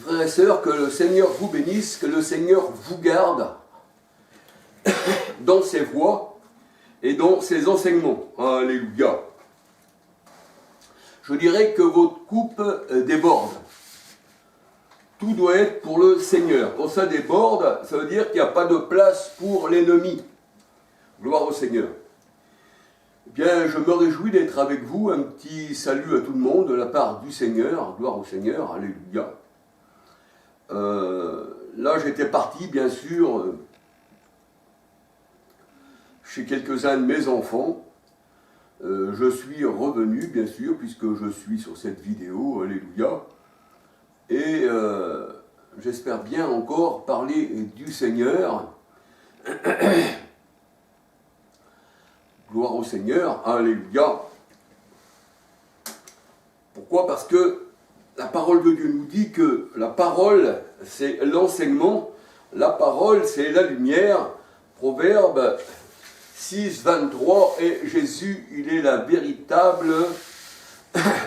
Frères et sœurs, que le Seigneur vous bénisse, que le Seigneur vous garde dans ses voies et dans ses enseignements. Alléluia. Je dirais que votre coupe déborde. Tout doit être pour le Seigneur. Quand ça déborde, ça veut dire qu'il n'y a pas de place pour l'ennemi. Gloire au Seigneur. Eh bien, je me réjouis d'être avec vous. Un petit salut à tout le monde de la part du Seigneur. Gloire au Seigneur. Alléluia. Là, j'étais parti, bien sûr, chez quelques-uns de mes enfants. Je suis revenu, bien sûr, puisque je suis sur cette vidéo. Alléluia. Et j'espère bien encore parler du Seigneur. Gloire au Seigneur. Alléluia. Pourquoi? Parce que la parole de Dieu nous dit que la parole, c'est l'enseignement. La parole, c'est la lumière. Proverbe 6, 23. Et Jésus, il est la véritable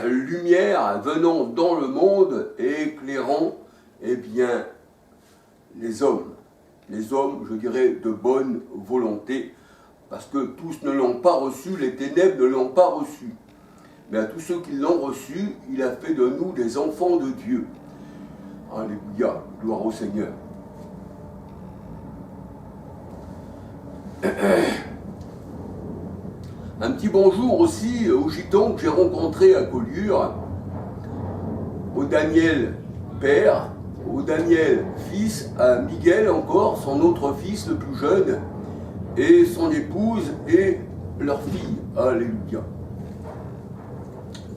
lumière venant dans le monde et éclairant, eh bien, les hommes. Les hommes, je dirais, de bonne volonté. Parce que tous ne l'ont pas reçu, les ténèbres ne l'ont pas reçu. Mais à tous ceux qui l'ont reçu, il a fait de nous des enfants de Dieu. Alléluia, gloire au Seigneur. Un petit bonjour aussi aux gitans que j'ai rencontrés à Collioure, au Daniel père, au Daniel fils, à Miguel encore, son autre fils le plus jeune, et son épouse et leur fille. Alléluia.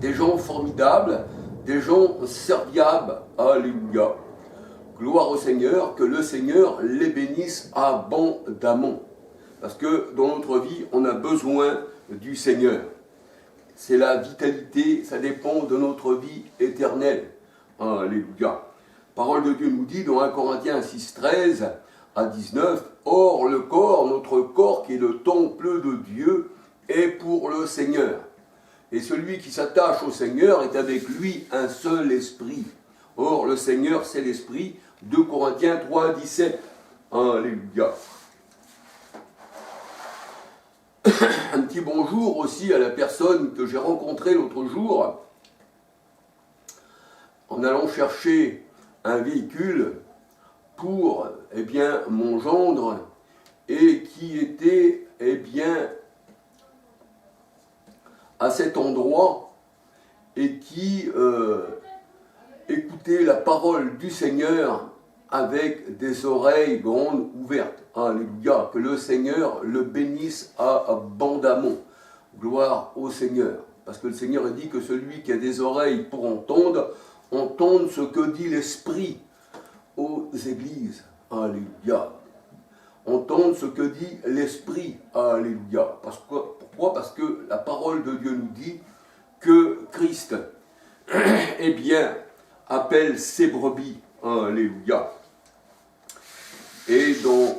Des gens formidables, des gens serviables. Alléluia. Gloire au Seigneur, que le Seigneur les bénisse abondamment. Parce que dans notre vie, on a besoin du Seigneur. C'est la vitalité, ça dépend de notre vie éternelle. Alléluia. Parole de Dieu nous dit dans 1 Corinthiens 6, 13 à 19, « Or le corps, notre corps qui est le temple de Dieu, est pour le Seigneur. Et celui qui s'attache au Seigneur est avec lui un seul esprit. Or le Seigneur, c'est l'esprit. » 2 Corinthiens 3, 17. Alléluia. Un petit bonjour aussi à la personne que j'ai rencontrée l'autre jour en allant chercher un véhicule pour, eh bien, mon gendre et qui était, eh bien, à cet endroit et qui écoutait la parole du Seigneur avec des oreilles grandes ouvertes. Alléluia, que le Seigneur le bénisse abondamment. Gloire au Seigneur. Parce que le Seigneur a dit que celui qui a des oreilles pour entendre, entende ce que dit l'Esprit aux églises. Alléluia. Entendre ce que dit l'Esprit. Alléluia. Pourquoi? Parce que la parole de Dieu nous dit que Christ, eh bien, appelle ses brebis. Alléluia. Et dans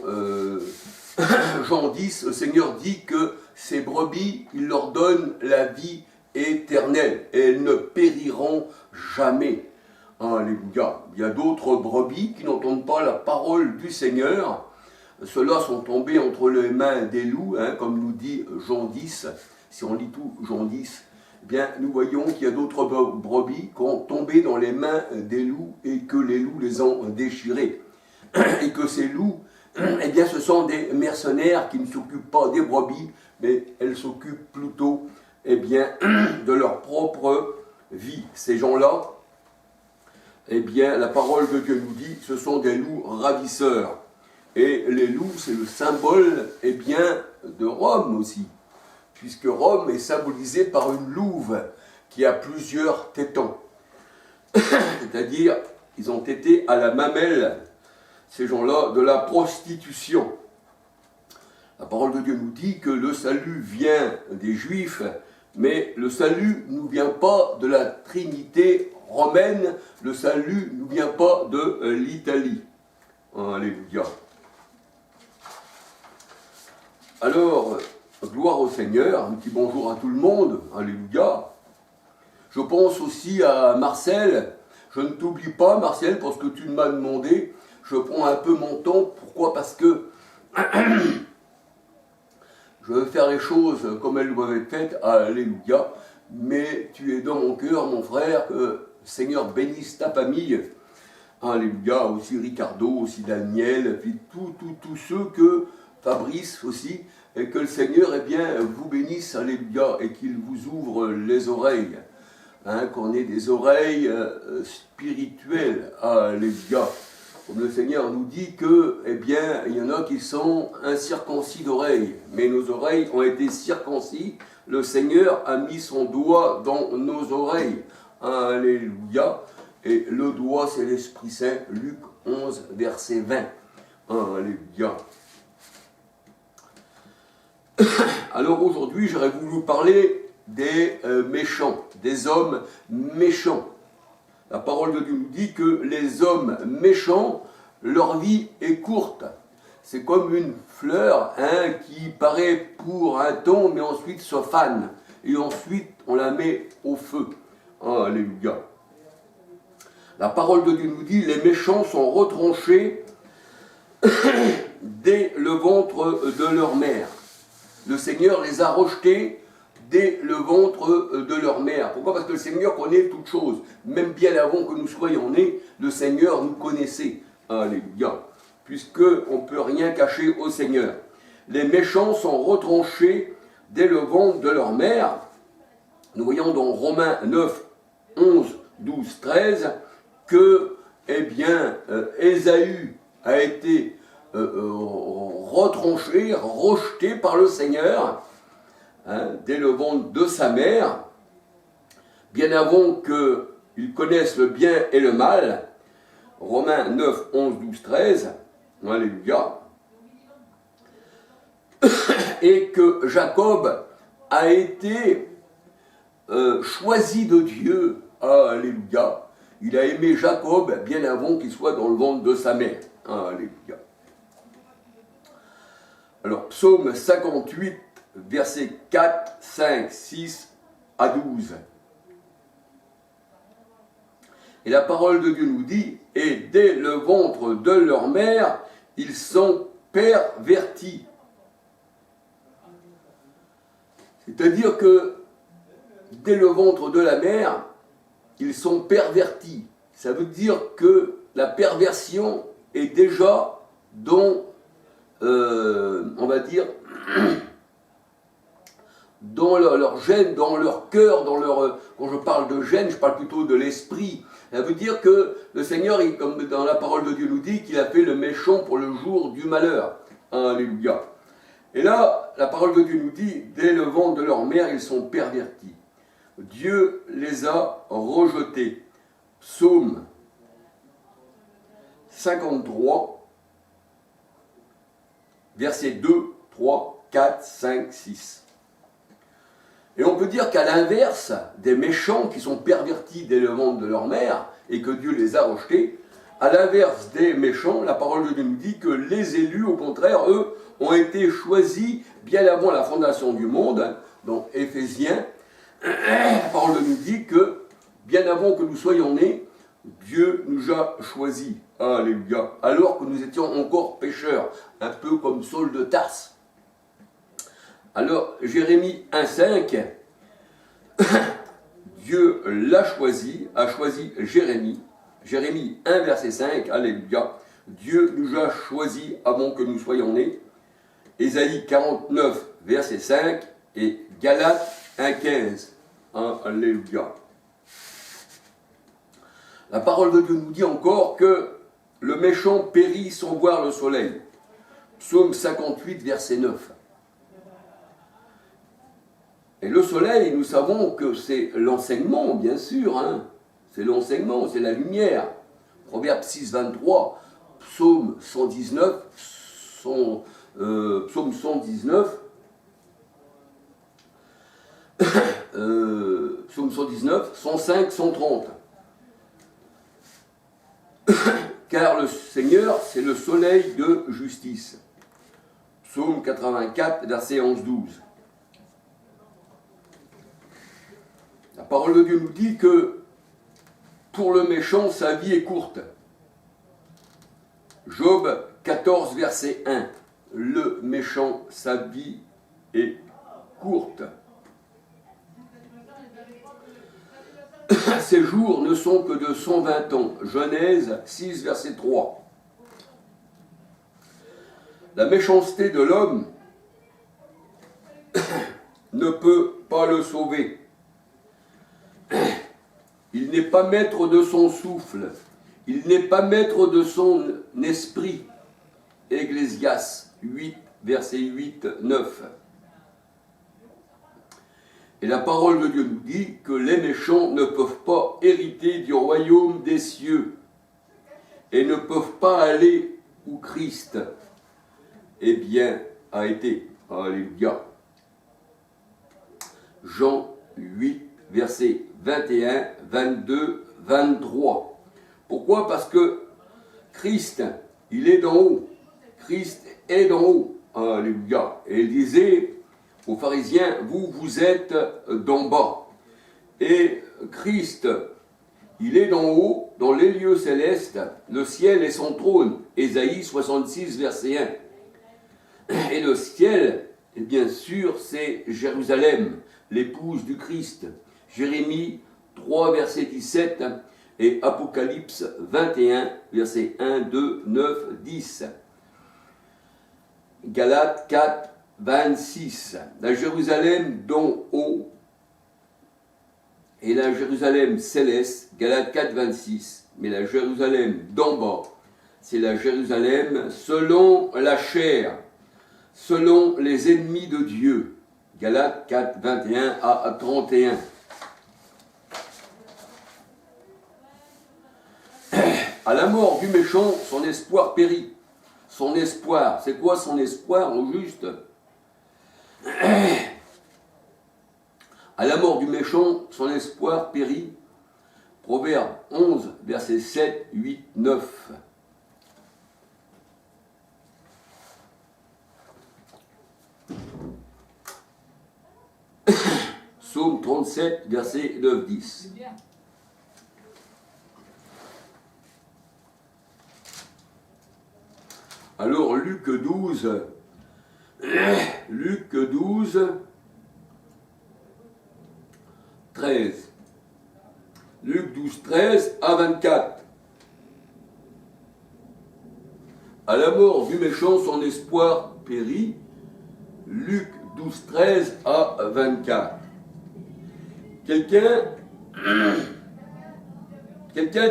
Jean 10, le Seigneur dit que ces brebis, il leur donne la vie éternelle et elles ne périront jamais. Alléluia. Il y a d'autres brebis qui n'entendent pas la parole du Seigneur. Ceux-là sont tombés entre les mains des loups, comme nous dit Jean 10. Si on lit tout Jean 10, eh bien, nous voyons qu'il y a d'autres brebis qui ont tombé dans les mains des loups et que les loups les ont déchirés. Et que ces loups, eh bien, ce sont des mercenaires qui ne s'occupent pas des brebis, mais elles s'occupent plutôt, eh bien, de leur propre vie. Ces gens-là, eh bien, la parole de Dieu nous dit, ce sont des loups ravisseurs. Et les loups, c'est le symbole, eh bien, de Rome aussi, puisque Rome est symbolisée par une louve qui a plusieurs tétons. C'est-à-dire, ils ont été à la mamelle, ces gens-là, de la prostitution. La parole de Dieu nous dit que le salut vient des Juifs, mais le salut ne nous vient pas de la Trinité romaine, le salut ne nous vient pas de l'Italie. Alléluia. Alors, gloire au Seigneur, un petit bonjour à tout le monde, alléluia. Je pense aussi à Marcel, Je ne t'oublie pas, Martial, parce que tu m'as demandé. Je prends un peu mon temps. Pourquoi? Parce que je veux faire les choses comme elles doivent être faites. Alléluia. Mais tu es dans mon cœur, mon frère. Que le Seigneur bénisse ta famille. Alléluia. Aussi Ricardo, aussi Daniel, puis tous ceux que Fabrice aussi. Et que le Seigneur, eh bien, vous bénisse. Alléluia. Et qu'il vous ouvre les oreilles. Qu'on ait des oreilles spirituelles. Alléluia. Comme le Seigneur nous dit que, eh bien, il y en a qui sont incirconcis d'oreilles, mais nos oreilles ont été circoncis. Le Seigneur a mis son doigt dans nos oreilles. Alléluia. Et le doigt, c'est l'Esprit Saint. Luc 11, verset 20. Alléluia. Alors aujourd'hui, j'aurais voulu vous parler des méchants, des hommes méchants. La parole de Dieu nous dit que les hommes méchants, leur vie est courte. C'est comme une fleur qui paraît pour un temps, mais ensuite se fane. Et ensuite, on la met au feu. Alléluia. La parole de Dieu nous dit, les méchants sont retranchés dès le ventre de leur mère. Le Seigneur les a rejetés dès le ventre de leur mère. Pourquoi? Parce que le Seigneur connaît toutes choses. Même bien avant que nous soyons nés, le Seigneur nous connaissait. Alléluia. Puisqu'on ne peut rien cacher au Seigneur. Les méchants sont retranchés dès le ventre de leur mère. Nous voyons dans Romains 9, 11, 12, 13 que, eh bien, Ésaü a été retranché, rejeté par le Seigneur, dès le ventre de sa mère, bien avant qu'il connaisse le bien et le mal. Romains 9, 11, 12, 13, alléluia. Et que Jacob a été choisi de Dieu, alléluia. Il a aimé Jacob bien avant qu'il soit dans le ventre de sa mère, alléluia. Alors, psaume 58, versets 4, 5, 6 à 12. Et la parole de Dieu nous dit, « Et dès le ventre de leur mère, ils sont pervertis. » C'est-à-dire que dès le ventre de la mère, ils sont pervertis. Ça veut dire que la perversion est déjà dans, on va dire, dans leur gène, dans leur cœur, dans leur... Quand je parle de gène, je parle plutôt de l'esprit. Ça veut dire que le Seigneur, comme dans la parole de Dieu nous dit, qu'il a fait le méchant pour le jour du malheur. Alléluia. Et là, la parole de Dieu nous dit, dès le ventre de leur mère, ils sont pervertis. Dieu les a rejetés. Psaume 53, versets 2, 3, 4, 5, 6. Et on peut dire qu'à l'inverse des méchants qui sont pervertis dès le ventre de leur mère et que Dieu les a rejetés, à l'inverse des méchants, la parole de Dieu nous dit que les élus, au contraire, eux, ont été choisis bien avant la fondation du monde. Dans Éphésiens, la parole de Dieu nous dit que bien avant que nous soyons nés, Dieu nous a choisis. Alléluia. Alors que nous étions encore pécheurs, un peu comme Saul de Tarse. Alors, Jérémie 1,5, Dieu l'a choisi, a choisi Jérémie. Jérémie 1, verset 5, alléluia. Dieu nous a choisis avant que nous soyons nés. Ésaïe 49, verset 5 et Galates 1,15. Alléluia. La parole de Dieu nous dit encore que le méchant périt sans voir le soleil. Psaume 58, verset 9. Et le soleil, nous savons que c'est l'enseignement, bien sûr. C'est l'enseignement, c'est la lumière. Proverbe 6, 23, Psaume 119, Psaume 119, Psaume 119, 105, 130. Car le Seigneur, c'est le soleil de justice. Psaume 84, verset 11-12. La parole de Dieu nous dit que Pour le méchant, sa vie est courte. Job 14, verset 1. Le méchant, sa vie est courte. Ses jours ne sont que de 120 ans. Genèse 6, verset 3. La méchanceté de l'homme ne peut pas le sauver. Il n'est pas maître de son souffle. Il n'est pas maître de son esprit. Ecclésiaste 8, verset 8, 9. Et la parole de Dieu nous dit que les méchants ne peuvent pas hériter du royaume des cieux et ne peuvent pas aller où Christ a été. Alléluia. Jean 8, versets 21, 22, 23. Pourquoi? Parce que Christ, il est d'en haut. Christ est d'en haut. Alléluia. Et il disait aux pharisiens, vous êtes d'en bas. Et Christ, il est d'en haut, dans les lieux célestes, le ciel est son trône. Ésaïe 66, verset 1. Et le ciel, et bien sûr, c'est Jérusalem, l'épouse du Christ. Jérémie 3, verset 17 et Apocalypse 21, verset 1, 2, 9, 10. Galates 4, 26. La Jérusalem d'en haut et la Jérusalem céleste, Galates 4, 26. Mais la Jérusalem d'en bas, c'est la Jérusalem selon la chair, selon les ennemis de Dieu. Galates 4, 21 à 31. À la mort du méchant, son espoir périt. Son espoir, c'est quoi son espoir au juste? À la mort du méchant, son espoir périt. Proverbe 11, versets 7, 8, 9. Psaume 37, verset 9, 10. Alors Luc 12, 13. Luc 12, 13 à 24. À la mort du méchant, son espoir périt. Luc 12, 13 à 24. Quelqu'un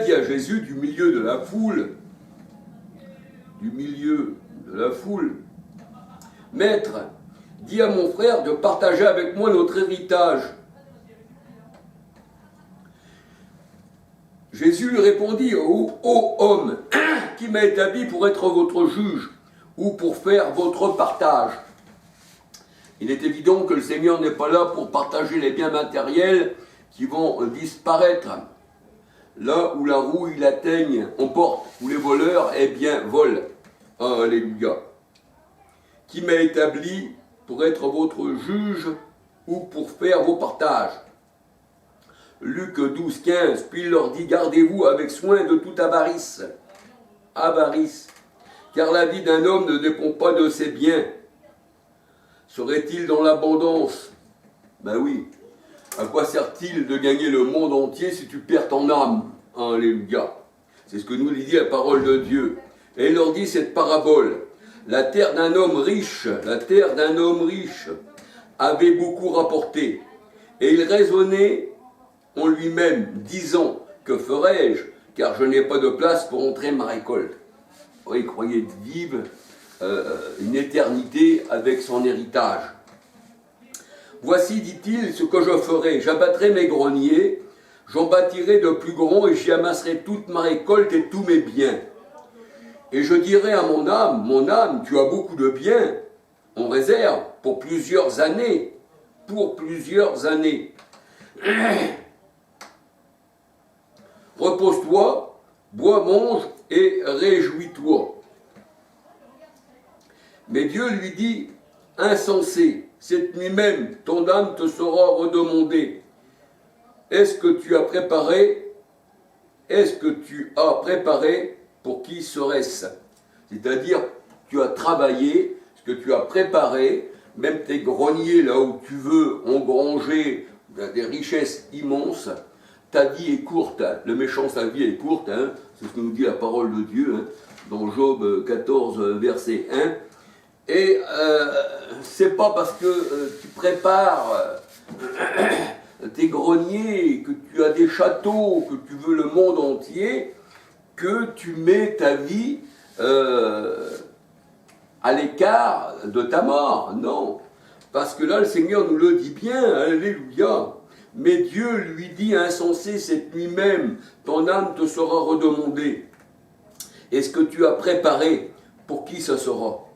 dit à Jésus du milieu de la foule, Maître, dis à mon frère de partager avec moi notre héritage. Jésus lui répondit, ô homme, qui m'a établi pour être votre juge ou pour faire votre partage? Il est évident que le Seigneur n'est pas là pour partager les biens matériels qui vont disparaître. Là où la rouille, la teigne emporte, où les voleurs, volent. Alléluia. Qui m'a établi pour être votre juge ou pour faire vos partages. Luc 12, 15. Puis il leur dit, gardez-vous avec soin de toute avarice. Avarice. Car la vie d'un homme ne dépend pas de ses biens. Serait-il dans l'abondance? Ben oui. À quoi sert-il de gagner le monde entier si tu perds ton âme? Alléluia. C'est ce que nous dit la parole de Dieu. Et il leur dit cette parabole. La terre d'un homme riche avait beaucoup rapporté. Et il raisonnait en lui-même, disant, que ferai-je, car je n'ai pas de place pour entrer ma récolte. Il croyait vivre une éternité avec son héritage. Voici, dit-il, ce que je ferai. J'abattrai mes greniers, j'en bâtirai de plus grands et j'y amasserai toute ma récolte et tous mes biens. Et je dirai à mon âme, tu as beaucoup de biens en réserve pour plusieurs années. Repose-toi, bois, mange et réjouis-toi. Mais Dieu lui dit, insensé, cette nuit même, ton âme te sera redemandée. Est-ce que tu as préparé est-ce que tu as préparé pour qui serait-ce? C'est-à-dire, tu as travaillé, ce que tu as préparé, même tes greniers là où tu veux engranger des richesses immenses, ta vie est courte, hein. Le méchant, sa vie est courte, hein. C'est ce que nous dit la parole de Dieu, hein, dans Job 14, verset 1. Et c'est pas parce que tu prépares tes greniers, que tu as des châteaux, que tu veux le monde entier, que tu mets ta vie à l'écart de ta mort. Non. Parce que là, le Seigneur nous le dit bien, alléluia. Mais Dieu lui dit, insensé, cette nuit même, ton âme te sera redemandée. Et ce que tu as préparé, pour qui ce sera?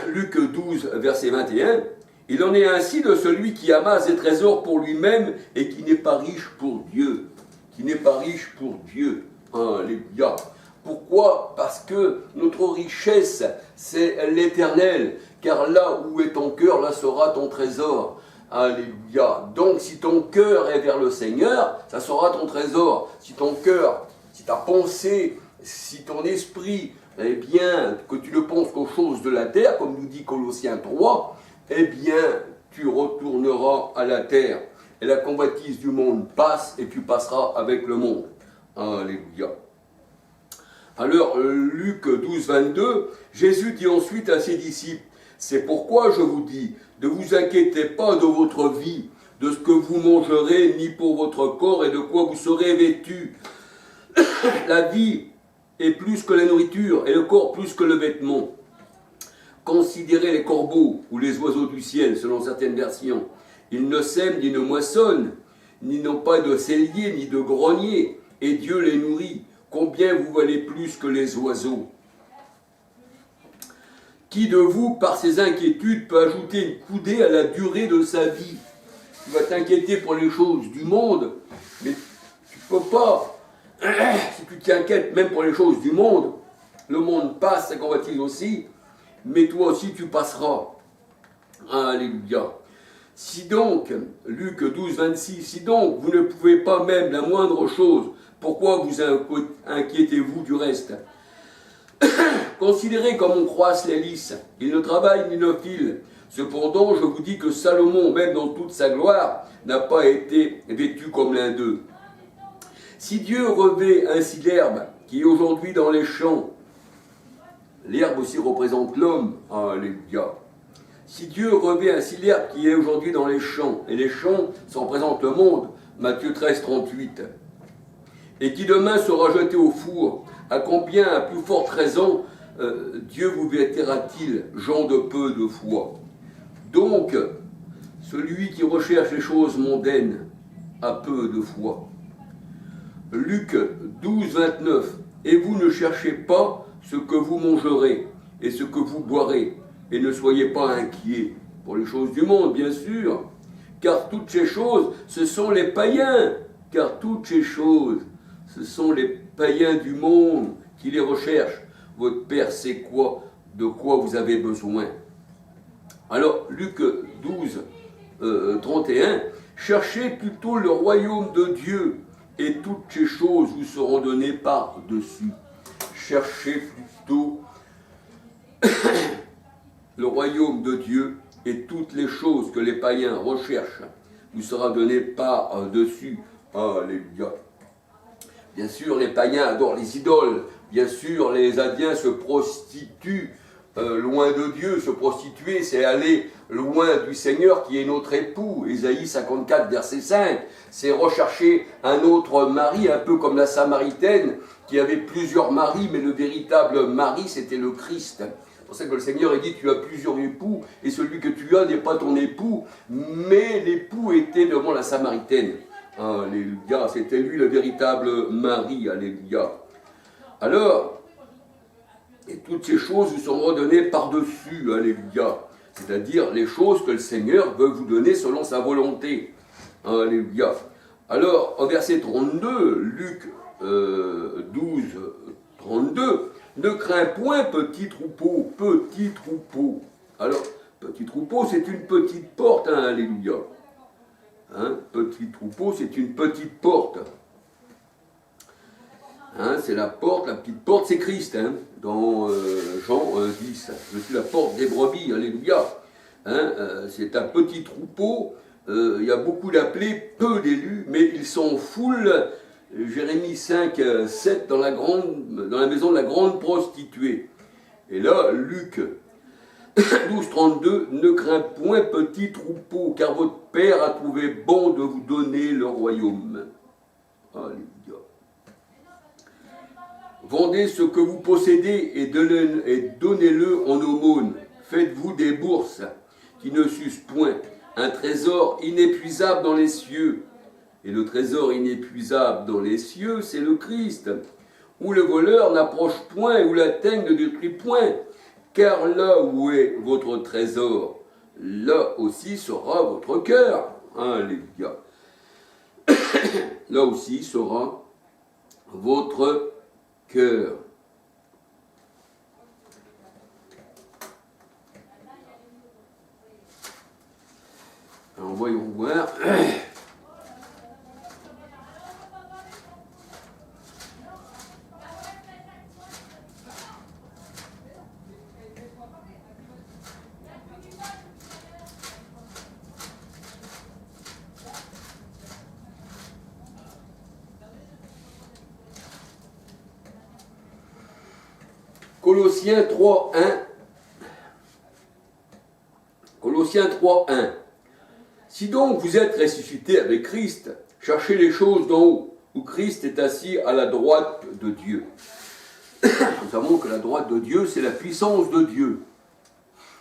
Luc 12, verset 21, il en est ainsi de celui qui amasse des trésors pour lui-même et qui n'est pas riche pour Dieu. Qui n'est pas riche pour Dieu. Alléluia. Pourquoi? Parce que notre richesse, c'est l'éternel. Car là où est ton cœur, là sera ton trésor. Alléluia. Donc si ton cœur est vers le Seigneur, ça sera ton trésor. Si ton cœur, si ta pensée, si ton esprit, eh bien, que tu ne penses qu'aux choses de la terre, comme nous dit Colossiens 3, eh bien, tu retourneras à la terre. Et la convoitise du monde passe, et tu passeras avec le monde. Alléluia. Alors, Luc 12, 22, Jésus dit ensuite à ses disciples, c'est pourquoi je vous dis, ne vous inquiétez pas de votre vie, de ce que vous mangerez, ni pour votre corps et de quoi vous serez vêtus. La vie est plus que la nourriture, et le corps plus que le vêtement. Considérez les corbeaux ou les oiseaux du ciel, selon certaines versions. Ils ne sèment ni ne moissonnent, ni n'ont pas de cellier, ni de grenier, et Dieu les nourrit. Combien vous valez plus que les oiseaux? Qui de vous, par ses inquiétudes, peut ajouter une coudée à la durée de sa vie? Tu vas t'inquiéter pour les choses du monde, mais tu ne peux pas. Si tu t'inquiètes même pour les choses du monde, le monde passe, ça convoitise aussi, mais toi aussi tu passeras. Alléluia. Si donc, Luc 12, 26, si donc vous ne pouvez pas même la moindre chose, pourquoi vous inquiétez-vous du reste? Considérez comme on croisse les lys, il ne travaille ni ne file. Cependant, je vous dis que Salomon, même dans toute sa gloire, n'a pas été vêtu comme l'un d'eux. Si Dieu revêt ainsi l'herbe qui est aujourd'hui dans les champs, l'herbe aussi représente l'homme, alléluia. Si Dieu revêt ainsi l'herbe qui est aujourd'hui dans les champs, et les champs, ça représente le monde, Matthieu 13, 38, et qui demain sera jeté au four, à combien, à plus forte raison, Dieu vous vêtira-t-il, gens de peu de foi? Donc, celui qui recherche les choses mondaines a peu de foi. Luc 12, 29, et vous ne cherchez pas ce que vous mangerez et ce que vous boirez, et ne soyez pas inquiets pour les choses du monde, bien sûr, car toutes ces choses, ce sont les païens, car toutes ces choses, ce sont les païens du monde qui les recherchent. Votre Père sait quoi, de quoi vous avez besoin. Alors, Luc 12, 31, cherchez plutôt le royaume de Dieu, et toutes ces choses vous seront données par-dessus. Cherchez plutôt le royaume de Dieu, et toutes les choses que les païens recherchent vous sera donné par-dessus. Alléluia. Bien sûr, les païens adorent les idoles. Bien sûr, les Indiens se prostituent loin de Dieu. Se prostituer, c'est aller loin du Seigneur qui est notre époux. Ésaïe 54, verset 5. C'est rechercher un autre mari, un peu comme la Samaritaine, qui avait plusieurs maris, mais le véritable mari, c'était le Christ. C'est pour ça que le Seigneur a dit, tu as plusieurs époux, et celui que tu as n'est pas ton époux, mais l'époux était devant la Samaritaine. Alléluia, c'était lui le véritable mari, alléluia. Alors, et toutes ces choses vous seront données par-dessus, alléluia. C'est-à-dire les choses que le Seigneur veut vous donner selon sa volonté. Alléluia. Alors, au verset 32, Luc 12, 32, ne crains point, petit troupeau, petit troupeau. Alors, petit troupeau, c'est une petite porte, hein, alléluia. Petit troupeau, c'est une petite porte. Hein, c'est la porte, la petite porte, c'est Christ, hein, dans Jean 10. Je suis la porte des brebis, alléluia. Hein, c'est un petit troupeau, il y a beaucoup d'appelés, peu d'élus, mais ils sont foule. Jérémie 5, 7, dans la maison de la grande prostituée. Et là, Luc 12, 32, ne crains point petit troupeau, car votre Père a trouvé bon de vous donner le royaume. Alléluia. Vendez ce que vous possédez et donnez-le en aumône. Faites-vous des bourses qui ne s'usent point, un trésor inépuisable dans les cieux. Et le trésor inépuisable dans les cieux, c'est le Christ, où le voleur n'approche point, où la teigne ne détruit point. Car là où est votre trésor, là aussi sera votre cœur. Alléluia. Là aussi sera votre cœur. Alors voyons voir. Colossiens 3, 1. Colossiens 3, 1. Si donc vous êtes ressuscités avec Christ, cherchez les choses d'en haut, où Christ est assis à la droite de Dieu. Nous savons que la droite de Dieu, c'est la puissance de Dieu.